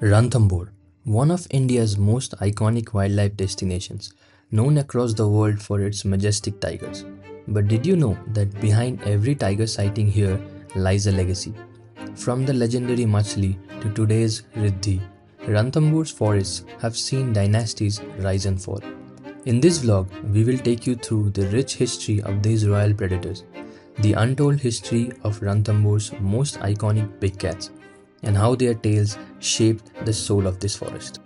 Ranthambore, one of India's most iconic wildlife destinations, known across the world for its majestic tigers. But did you know that behind every tiger sighting here lies a legacy? From the legendary Machli to today's Riddhi, Ranthambore's forests have seen dynasties rise and fall. In this vlog, we will take you through the rich history of these royal predators, the untold history of Ranthambore's most iconic big cats, and how their tales shaped the soul of this forest.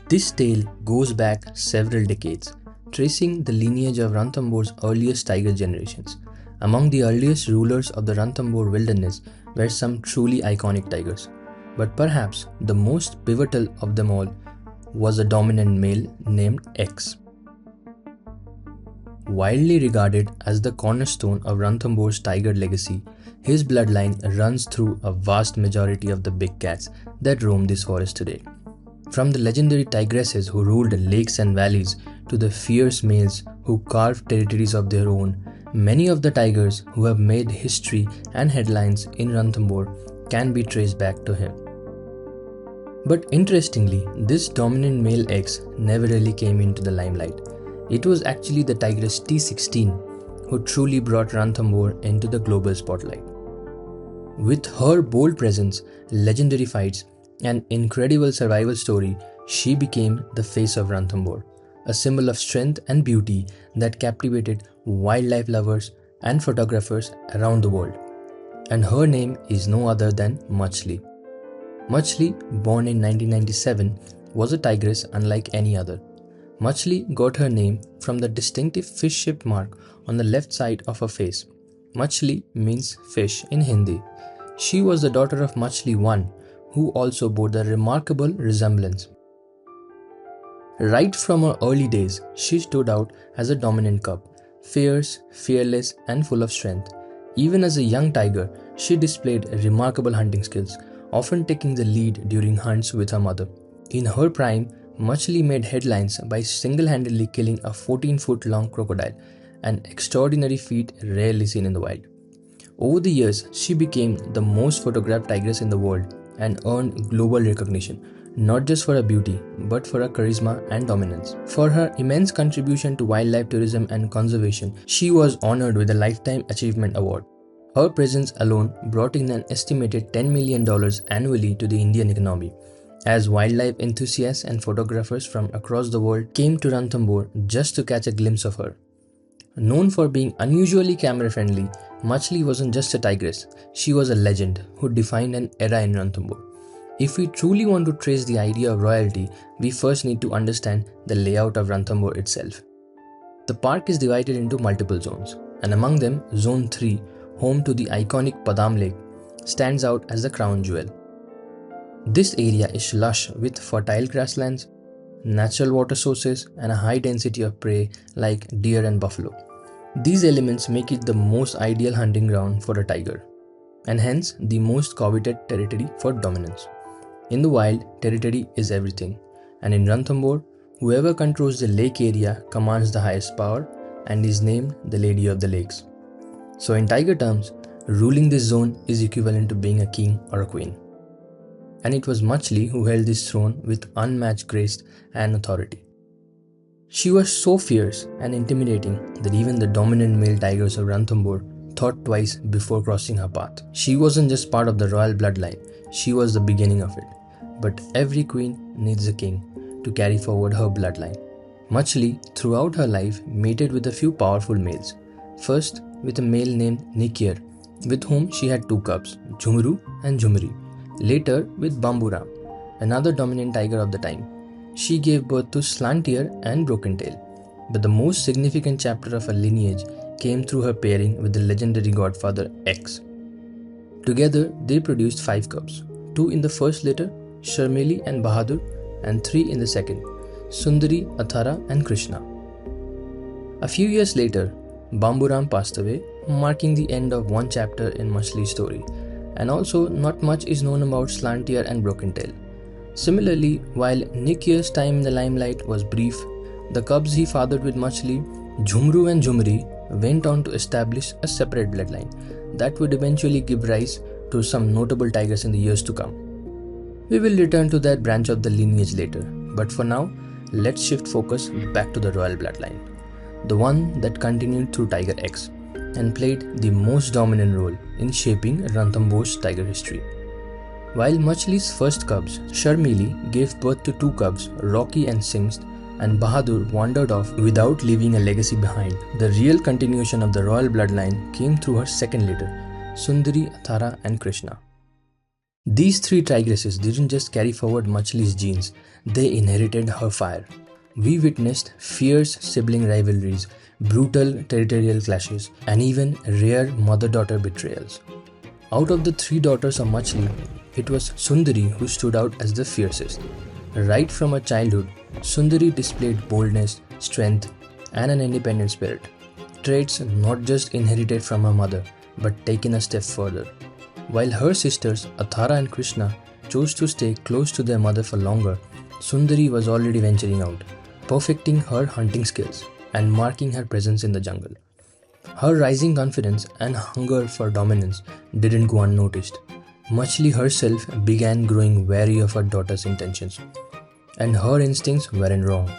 This tale goes back several decades, tracing the lineage of Ranthambore's earliest tiger generations. Among the earliest rulers of the Ranthambore wilderness were some truly iconic tigers, but perhaps the most pivotal of them all was a dominant male named X. Widely regarded as the cornerstone of Ranthambore's tiger legacy, his bloodline runs through a vast majority of the big cats that roam this forest today. From the legendary tigresses who ruled lakes and valleys to the fierce males who carved territories of their own, many of the tigers who have made history and headlines in Ranthambore can be traced back to him. But interestingly, this dominant male X never really came into the limelight. It was actually the tigress T16 who truly brought Ranthambore into the global spotlight. With her bold presence, legendary fights, and incredible survival story, she became the face of Ranthambore, a symbol of strength and beauty that captivated wildlife lovers and photographers around the world. And her name is no other than Machli. Machli, born in 1997, was a tigress unlike any other. Machli got her name from the distinctive fish-shaped mark on the left side of her face. Machli means fish in Hindi. She was the daughter of Machli I, who also bore the remarkable resemblance. Right from her early days, she stood out as a dominant cub, fierce, fearless, and full of strength. Even as a young tiger, she displayed remarkable hunting skills, often taking the lead during hunts with her mother. In her prime, Machli made headlines by single-handedly killing a 14-foot-long crocodile, an extraordinary feat rarely seen in the wild. Over the years, she became the most photographed tigress in the world and earned global recognition, not just for her beauty, but for her charisma and dominance. For her immense contribution to wildlife tourism and conservation, she was honored with a Lifetime Achievement Award. Her presence alone brought in an estimated $10 million annually to the Indian economy, as wildlife enthusiasts and photographers from across the world came to Ranthambore just to catch a glimpse of her. Known for being unusually camera-friendly, Machli wasn't just a tigress, she was a legend who defined an era in Ranthambore. If we truly want to trace the idea of royalty, we first need to understand the layout of Ranthambore itself. The park is divided into multiple zones, and among them, Zone 3, home to the iconic Padam Lake, stands out as the crown jewel. This area is lush with fertile grasslands, natural water sources, and a high density of prey like deer and buffalo. These elements make it the most ideal hunting ground for a tiger, and hence the most coveted territory for dominance. In the wild, territory is everything, and in Ranthambore, whoever controls the lake area commands the highest power and is named the Lady of the Lakes. So in tiger terms, ruling this zone is equivalent to being a king or a queen. And it was Machli who held this throne with unmatched grace and authority. She was so fierce and intimidating that even the dominant male tigers of Ranthambore thought twice before crossing her path. She wasn't just part of the royal bloodline, she was the beginning of it. But every queen needs a king to carry forward her bloodline. Machli, throughout her life, mated with a few powerful males. First, with a male named Nikyar, with whom she had two cubs, Jhumru and Jhumri. Later, with Bamburam, another dominant tiger of the time. She gave birth to Slantier and Broken Tail. But the most significant chapter of her lineage came through her pairing with the legendary godfather X. Together, they produced 5 cubs, 2 in the first litter, Sharmili and Bahadur, and 3 in the second, Sundari, Athara, and Krishna. A few years later, Bamburam passed away, marking the end of one chapter in Machli's story, and also not much is known about Slantier and Broken Tail. Similarly, while Nikyar's time in the limelight was brief, The cubs he fathered with Machli, Jhumru and Jhumri, went on to establish a separate bloodline that would eventually give rise to some notable tigers in the years to come. We will return to that branch of the lineage later, but for now, let's shift focus back to the royal bloodline, the one that continued through Tiger X and played the most dominant role in shaping Ranthambore's tiger history. While Machli's first cubs, Sharmili, gave birth to two cubs, Rocky and Singst, and Bahadur wandered off without leaving a legacy behind, the real continuation of the royal bloodline came through her second litter, Sundari, Athara, and Krishna. These three tigresses didn't just carry forward Machli's genes, they inherited her fire. We witnessed fierce sibling rivalries, brutal territorial clashes, and even rare mother-daughter betrayals. Out of the three daughters of Machli, it was Sundari who stood out as the fiercest. Right from her childhood, Sundari displayed boldness, strength, and an independent spirit. Traits not just inherited from her mother, but taken a step further. While her sisters, Athara and Krishna, chose to stay close to their mother for longer, Sundari was already venturing out, perfecting her hunting skills and marking her presence in the jungle. Her rising confidence and hunger for dominance didn't go unnoticed. Machli herself began growing wary of her daughter's intentions, and her instincts weren't wrong.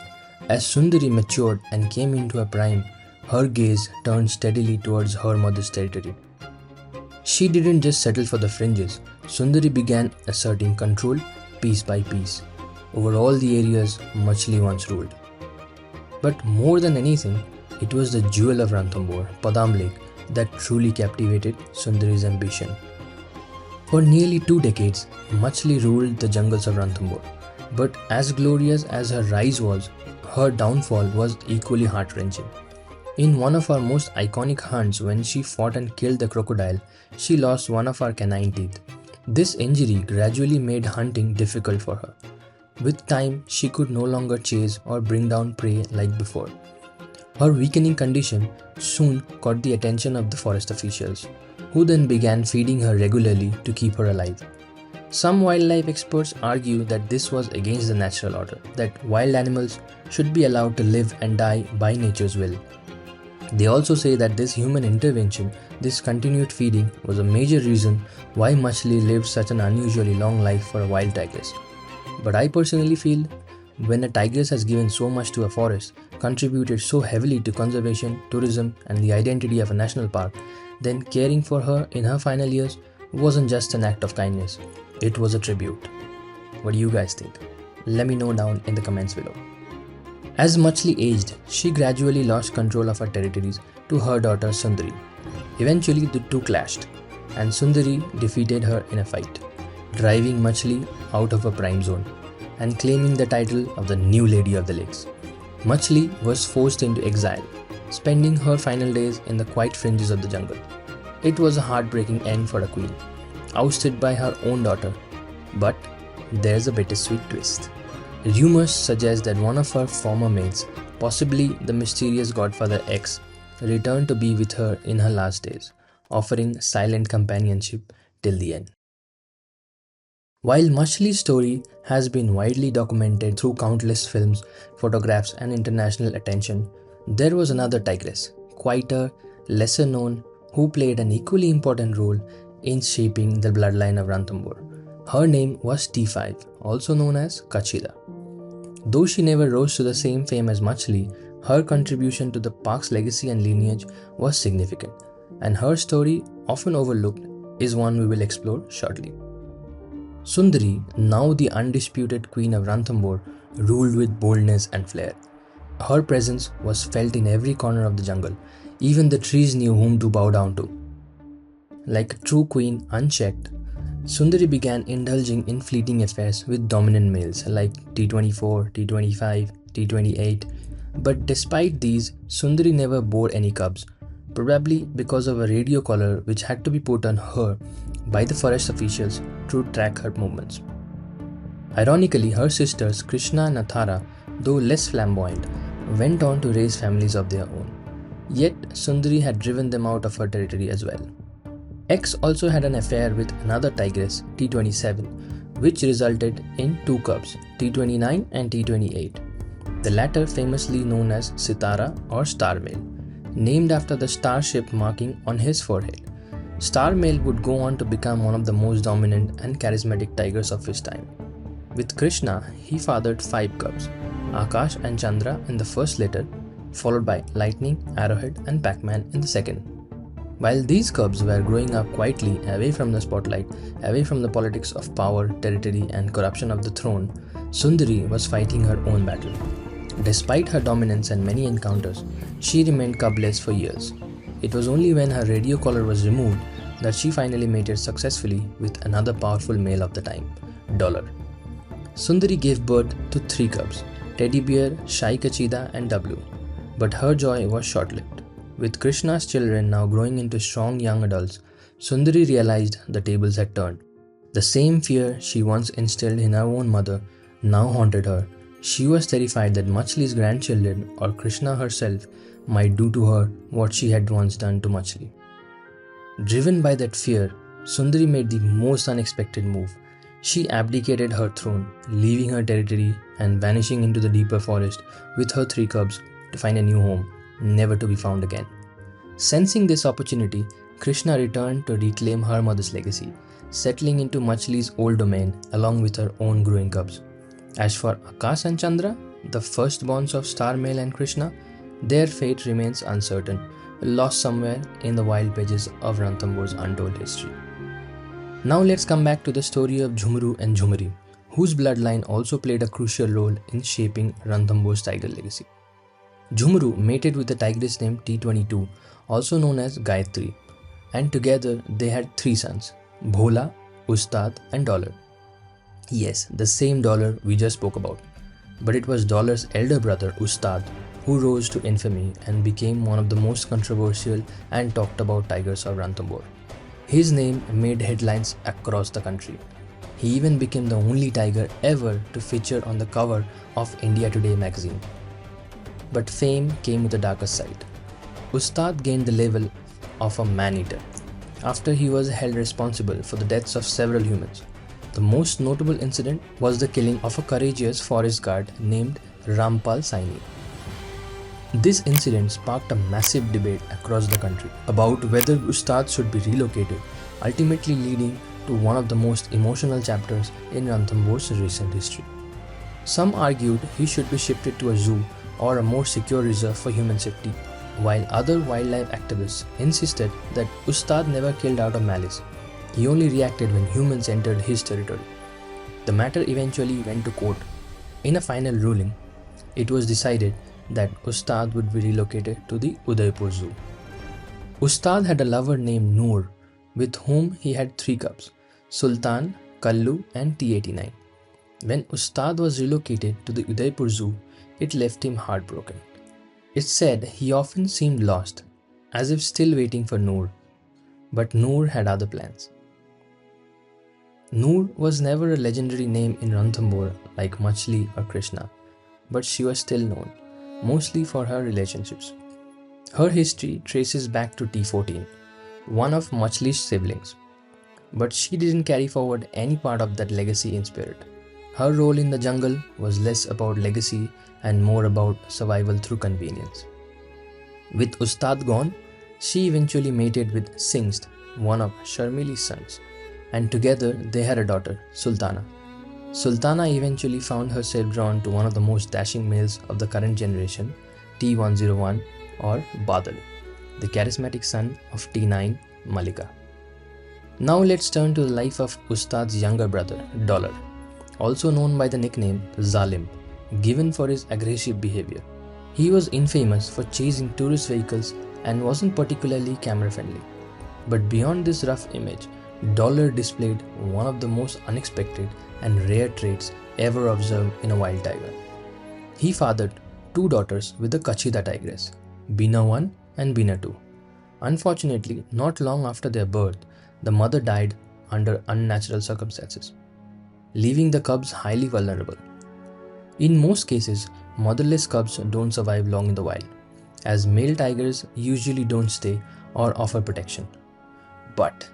As Sundari matured and came into her prime, her gaze turned steadily towards her mother's territory. She didn't just settle for the fringes. Sundari began asserting control piece by piece over all the areas Machli once ruled. But more than anything, it was the jewel of Ranthambore, Padam Lake, that truly captivated Sundari's ambition. For nearly 2 decades, Machli ruled the jungles of Ranthambore. But as glorious as her rise was, her downfall was equally heart-wrenching. In one of her most iconic hunts, when she fought and killed the crocodile, she lost one of her canine teeth. This injury gradually made hunting difficult for her. With time, she could no longer chase or bring down prey like before. Her weakening condition soon caught the attention of the forest officials, who then began feeding her regularly to keep her alive. Some wildlife experts argue that this was against the natural order, that wild animals should be allowed to live and die by nature's will. They also say that this human intervention, this continued feeding, was a major reason why Machli lived such an unusually long life for a wild tigress. But I personally feel, when a tigress has given so much to a forest, contributed so heavily to conservation, tourism, and the identity of a national park, then caring for her in her final years wasn't just an act of kindness, it was a tribute. What do you guys think? Let me know down in the comments below. As Machli aged, she gradually lost control of her territories to her daughter Sundari. Eventually the two clashed, and Sundari defeated her in a fight, driving Machli out of her prime zone and claiming the title of the new Lady of the Lakes. Machli was forced into exile, spending her final days in the quiet fringes of the jungle. It was a heartbreaking end for a queen, ousted by her own daughter. But there's a bittersweet twist. Rumors suggest that one of her former mates, possibly the mysterious Godfather X, returned to be with her in her last days, offering silent companionship till the end. While Machli's story has been widely documented through countless films, photographs, and international attention, there was another tigress, quieter, lesser known, who played an equally important role in shaping the bloodline of Ranthambore. Her name was T5, also known as Kachida. Though she never rose to the same fame as Machli, her contribution to the park's legacy and lineage was significant, and her story, often overlooked, is one we will explore shortly. Sundari, now the undisputed Queen of Ranthambore, ruled with boldness and flair. Her presence was felt in every corner of the jungle. Even the trees knew whom to bow down to. Like a true queen, unchecked, Sundari began indulging in fleeting affairs with dominant males like T24, T25, T28. But despite these, Sundari never bore any cubs, probably because of a radio collar which had to be put on her by the forest officials to track her movements. Ironically, her sisters Krishna and Athara, though less flamboyant, went on to raise families of their own. Yet Sundari had driven them out of her territory as well. X also had an affair with another tigress, T27, which resulted in two cubs, T29 and T28. the latter famously known as Sitara or Star Male, named after the star-shaped marking on his forehead. Star Male would go on to become one of the most dominant and charismatic tigers of his time. With Krishna, he fathered 5 cubs, Akash and Chandra in the first litter, followed by Lightning, Arrowhead and Pac-Man in the second. While these cubs were growing up quietly away from the spotlight, away from the politics of power, territory and corruption of the throne, Sundari was fighting her own battle. Despite her dominance and many encounters, she remained cubless for years. It was only when her radio collar was removed that she finally mated successfully with another powerful male of the time, Dollar. Sundari gave birth to 3 cubs, Teddy Bear, Shai Kachida and W. But her joy was short-lived. With Krishna's children now growing into strong young adults, Sundari realized the tables had turned. The same fear she once instilled in her own mother now haunted her. She was terrified that Machli's grandchildren or Krishna herself might do to her what she had once done to Machli. Driven by that fear, Sundari made the most unexpected move. She abdicated her throne, leaving her territory and vanishing into the deeper forest with her 3 cubs to find a new home, never to be found again. Sensing this opportunity, Krishna returned to reclaim her mother's legacy, settling into Machli's old domain along with her own growing cubs. As for Akash and Chandra, the firstborns of Star Male and Krishna, their fate remains uncertain, lost somewhere in the wild pages of Ranthambore's untold history. Now let's come back to the story of Jhumru and Jhumri, whose bloodline also played a crucial role in shaping Ranthambore's tiger legacy. Jhumru mated with a tigress named T22, also known as Gayatri, and together they had 3 sons, Bhola, Ustad and Dollar. Yes, the same Dollar we just spoke about. But it was Dollar's elder brother Ustad who rose to infamy and became one of the most controversial and talked about tigers of Ranthambore. His name made headlines across the country. He even became the only tiger ever to feature on the cover of India Today magazine. But fame came with the darker side. Ustad gained the label of a man-eater after he was held responsible for the deaths of several humans. The most notable incident was the killing of a courageous forest guard named Rampal Saini. This incident sparked a massive debate across the country about whether Ustad should be relocated, ultimately leading to one of the most emotional chapters in Ranthambore's recent history. Some argued he should be shifted to a zoo or a more secure reserve for human safety, while other wildlife activists insisted that Ustad never killed out of malice. He only reacted when humans entered his territory. The matter eventually went to court. In a final ruling, it was decided that Ustad would be relocated to the Udaipur Zoo. Ustad had a lover named Noor, with whom he had 3 cubs, Sultan, Kallu and T89. When Ustad was relocated to the Udaipur Zoo, it left him heartbroken. It's said he often seemed lost, as if still waiting for Noor. But Noor had other plans. Noor was never a legendary name in Ranthambore like Machli or Krishna, but she was still known, mostly for her relationships. Her history traces back to T14, one of Machli's siblings, but she didn't carry forward any part of that legacy in spirit. Her role in the jungle was less about legacy and more about survival through convenience. With Ustad gone, she eventually mated with Singst, one of Sharmili's sons, and together they had a daughter, Sultana. Sultana eventually found herself drawn to one of the most dashing males of the current generation, T101 or Badal, the charismatic son of T9, Malika. Now let's turn to the life of Ustad's younger brother, Dollar, also known by the nickname Zalim, given for his aggressive behavior. He was infamous for chasing tourist vehicles and wasn't particularly camera friendly. But beyond this rough image, Dollar displayed one of the most unexpected and rare traits ever observed in a wild tiger. He fathered 2 daughters with the Kachida tigress, Bina 1 and Bina 2. Unfortunately, not long after their birth, the mother died under unnatural circumstances, leaving the cubs highly vulnerable. In most cases, motherless cubs don't survive long in the wild, as male tigers usually don't stay or offer protection. But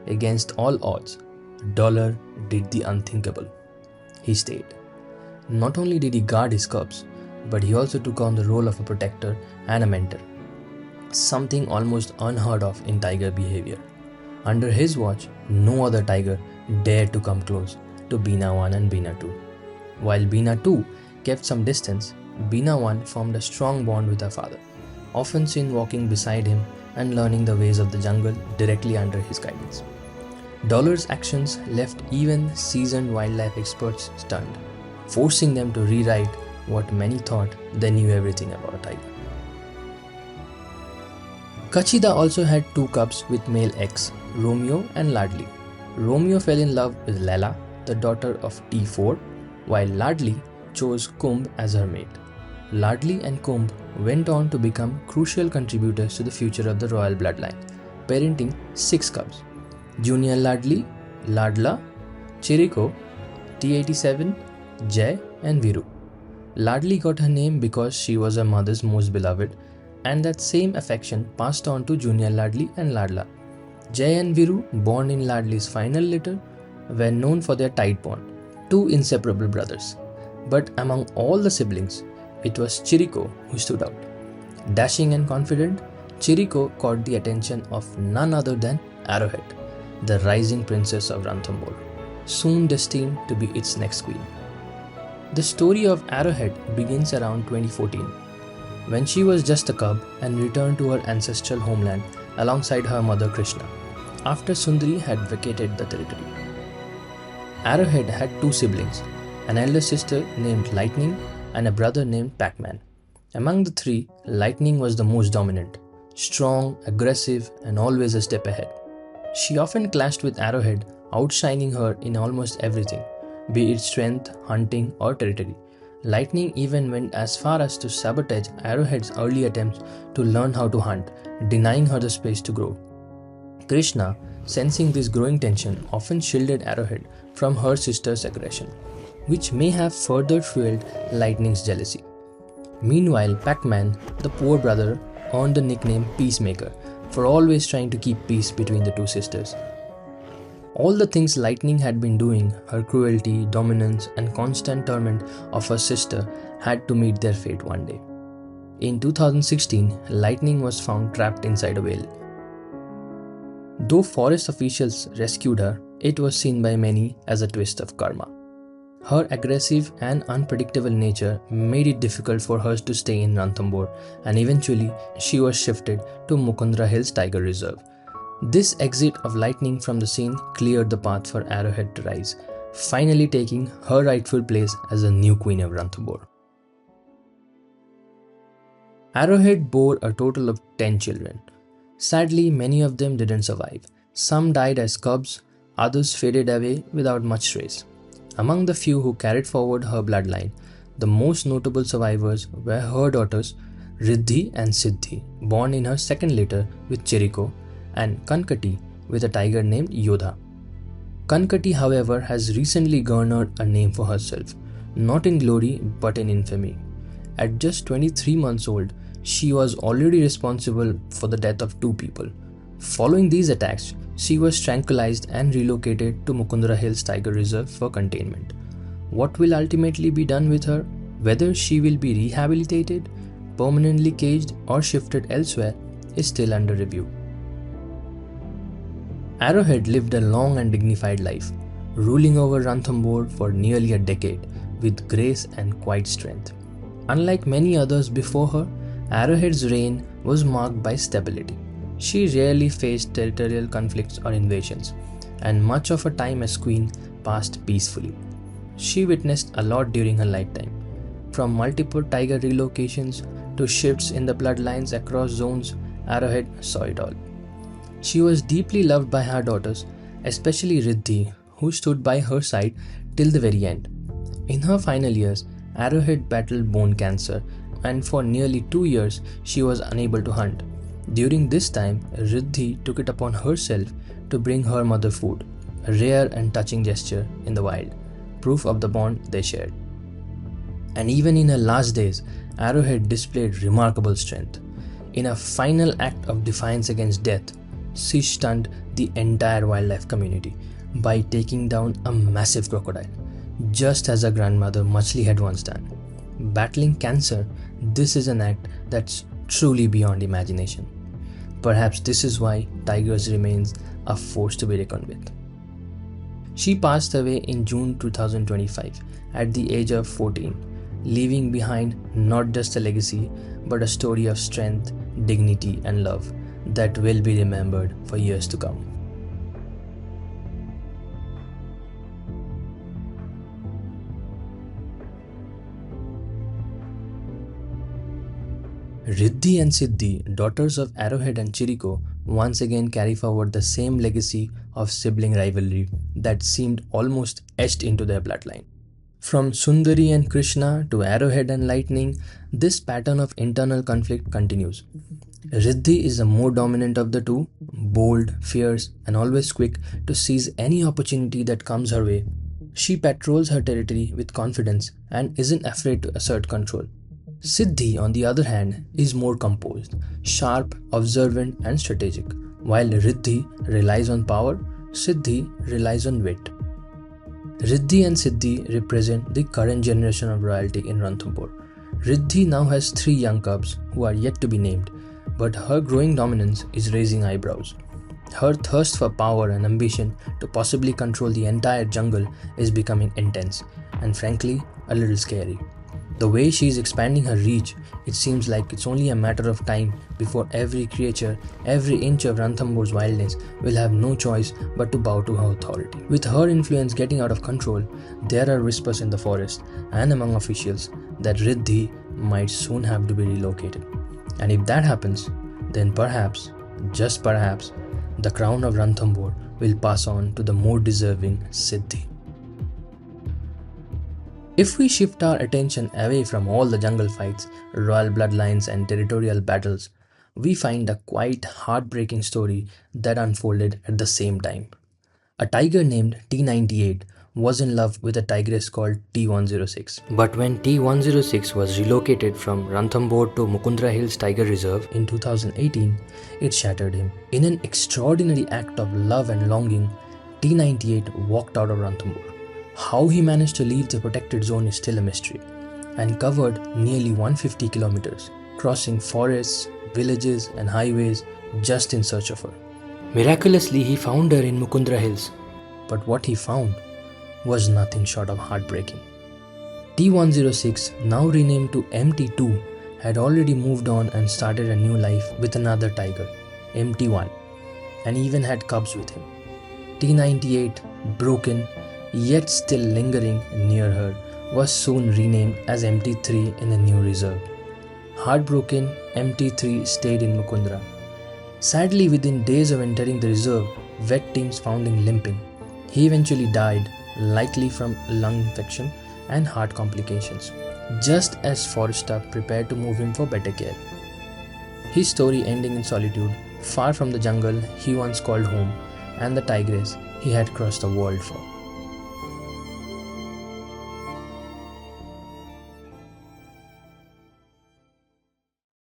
against all odds, Dollar did the unthinkable. He stayed. Not only did he guard his cubs, but he also took on the role of a protector and a mentor, something almost unheard of in tiger behavior. Under his watch, no other tiger dared to come close to Bina 1 and Bina 2. While Bina 2 kept some distance, Bina 1 formed a strong bond with her father, often seen walking beside him and learning the ways of the jungle directly under his guidance. Dollar's actions left even seasoned wildlife experts stunned, forcing them to rewrite what many thought they knew everything about a tiger. Kachida also had two cubs with male eggs, Romeo and Ladli. Romeo fell in love with Lela, the daughter of T4, while Ladli chose Kumbh as her mate. Ladli and Kumbh went on to become crucial contributors to the future of the royal bloodline, parenting 6 cubs: Junior Ladli, Ladla, Chiriko, T87, Jay and Viru. Ladli got her name because she was her mother's most beloved, and that same affection passed on to Junior Ladli and Ladla. Jay and Viru, born in Ladli's final litter, were known for their tight bond, 2 inseparable brothers. But among all the siblings, it was Chiriko who stood out. Dashing and confident, Chiriko caught the attention of none other than Arrowhead, the rising princess of Ranthambore, soon destined to be its next queen. The story of Arrowhead begins around 2014, when she was just a cub and returned to her ancestral homeland alongside her mother Krishna, after Sundari had vacated the territory. Arrowhead had 2 siblings, an elder sister named Lightning and a brother named Pac-Man. Among the 3, Lightning was the most dominant, strong, aggressive, and always a step ahead. She often clashed with Arrowhead, outshining her in almost everything, be it strength, hunting, or territory. Lightning even went as far as to sabotage Arrowhead's early attempts to learn how to hunt, denying her the space to grow. Krishna, sensing this growing tension, often shielded Arrowhead from her sister's aggression, which may have further fueled Lightning's jealousy. Meanwhile, Pac-Man, the poor brother, earned the nickname Peacemaker for always trying to keep peace between the 2 sisters. All the things Lightning had been doing, her cruelty, dominance, and constant torment of her sister, had to meet their fate one day. In 2016, Lightning was found trapped inside a whale. Though forest officials rescued her, it was seen by many as a twist of karma. Her aggressive and unpredictable nature made it difficult for her to stay in Ranthambore, and eventually she was shifted to Mukundra Hills Tiger Reserve. This exit of Lightning from the scene cleared the path for Arrowhead to rise, finally taking her rightful place as the new Queen of Ranthambore. Arrowhead bore a total of 10 children. Sadly, many of them didn't survive. Some died as cubs, others faded away without much trace. Among the few who carried forward her bloodline, the most notable survivors were her daughters Riddhi and Siddhi, born in her second litter with Chiriko, and Kankati with a tiger named Yodha. Kankati, however, has recently garnered a name for herself, not in glory but in infamy. At just 23 months old, she was already responsible for the death of 2 people. Following these attacks, she was tranquilized and relocated to Mukundra Hills Tiger Reserve for containment. What will ultimately be done with her, whether she will be rehabilitated, permanently caged, or shifted elsewhere, is still under review. Arrowhead lived a long and dignified life, ruling over Ranthambore for nearly a decade with grace and quiet strength. Unlike many others before her, Arrowhead's reign was marked by stability. She rarely faced territorial conflicts or invasions, and much of her time as queen passed peacefully. She witnessed a lot during her lifetime, from multiple tiger relocations to shifts in the bloodlines across zones. Arrowhead saw it all. She was deeply loved by her daughters, especially Riddhi, who stood by her side till the very end. In her final years, Arrowhead battled bone cancer, and for nearly 2 years she was unable to hunt. During this time, Riddhi took it upon herself to bring her mother food, a rare and touching gesture in the wild, proof of the bond they shared. And even in her last days, Arrowhead displayed remarkable strength. In a final act of defiance against death, she stunned the entire wildlife community by taking down a massive crocodile, just as her grandmother Machli had once done. battling cancer, this is an act that's truly beyond imagination. Perhaps this is why tigers remains a force to be reckoned with. She passed away in June 2025 at the age of 14, leaving behind not just a legacy but a story of strength, dignity and love that will be remembered for years to come. Riddhi and Siddhi, daughters of Arrowhead and Chirico, once again carry forward the same legacy of sibling rivalry that seemed almost etched into their bloodline. From Sundari and Krishna to Arrowhead and Lightning, this pattern of internal conflict continues. Riddhi is the more dominant of the two, bold, fierce, and always quick to seize any opportunity that comes her way. She patrols her territory with confidence and isn't afraid to assert control. Siddhi, on the other hand, is more composed, sharp, observant, and strategic. While Riddhi relies on power, Siddhi relies on wit. Riddhi and Siddhi represent the current generation of royalty in Ranthambore. Riddhi now has 3 young cubs who are yet to be named, but her growing dominance is raising eyebrows. Her thirst for power and ambition to possibly control the entire jungle is becoming intense and frankly a little scary. The way she is expanding her reach, it seems like it's only a matter of time before every creature, every inch of Ranthambore's wildness will have no choice but to bow to her authority. With her influence getting out of control, there are whispers in the forest and among officials that Riddhi might soon have to be relocated. And if that happens, then perhaps, just perhaps, the crown of Ranthambore will pass on to the more deserving Siddhi. If we shift our attention away from all the jungle fights, royal bloodlines and territorial battles, we find a quite heartbreaking story that unfolded at the same time. A tiger named T98 was in love with a tigress called T106. But when T106 was relocated from Ranthambore to Mukundra Hills Tiger Reserve in 2018, it shattered him. In an extraordinary act of love and longing, T98 walked out of Ranthambore. How he managed to leave the protected zone is still a mystery, and covered nearly 150 kilometers, crossing forests, villages and highways just in search of her. Miraculously, he found her in Mukundra Hills, but what he found was nothing short of heartbreaking. T106, now renamed to MT2, had already moved on and started a new life with another tiger, MT1, and even had cubs with him. T98, broken, yet still lingering near her, was soon renamed as MT3 in the new reserve. Heartbroken, MT3 stayed in Mukundra. Sadly, within days of entering the reserve, vet teams found him limping. He eventually died, likely from lung infection and heart complications, just as forest staff prepared to move him for better care. His story ending in solitude, far from the jungle he once called home and the tigress he had crossed the world for.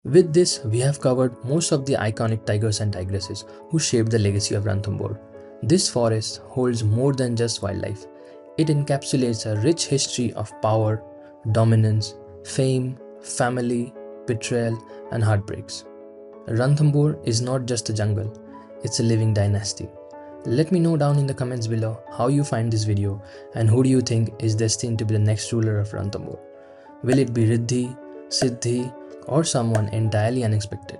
With this, we have covered most of the iconic tigers and tigresses who shaped the legacy of Ranthambore. This forest holds more than just wildlife. It encapsulates a rich history of power, dominance, fame, family, betrayal, and heartbreaks. Ranthambore is not just a jungle, it's a living dynasty. Let me know down in the comments below how you find this video and who do you think is destined to be the next ruler of Ranthambore. Will it be Riddhi, Siddhi, or someone entirely unexpected?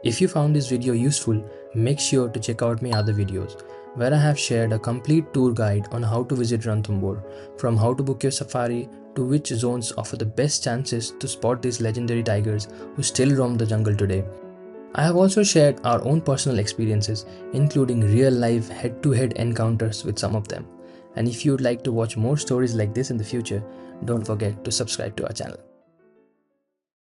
If you found this video useful, make sure to check out my other videos, where I have shared a complete tour guide on how to visit Ranthambore, from how to book your safari to which zones offer the best chances to spot these legendary tigers who still roam the jungle today. I have also shared our own personal experiences, including real-life head-to-head encounters with some of them. And if you would like to watch more stories like this in the future, don't forget to subscribe to our channel.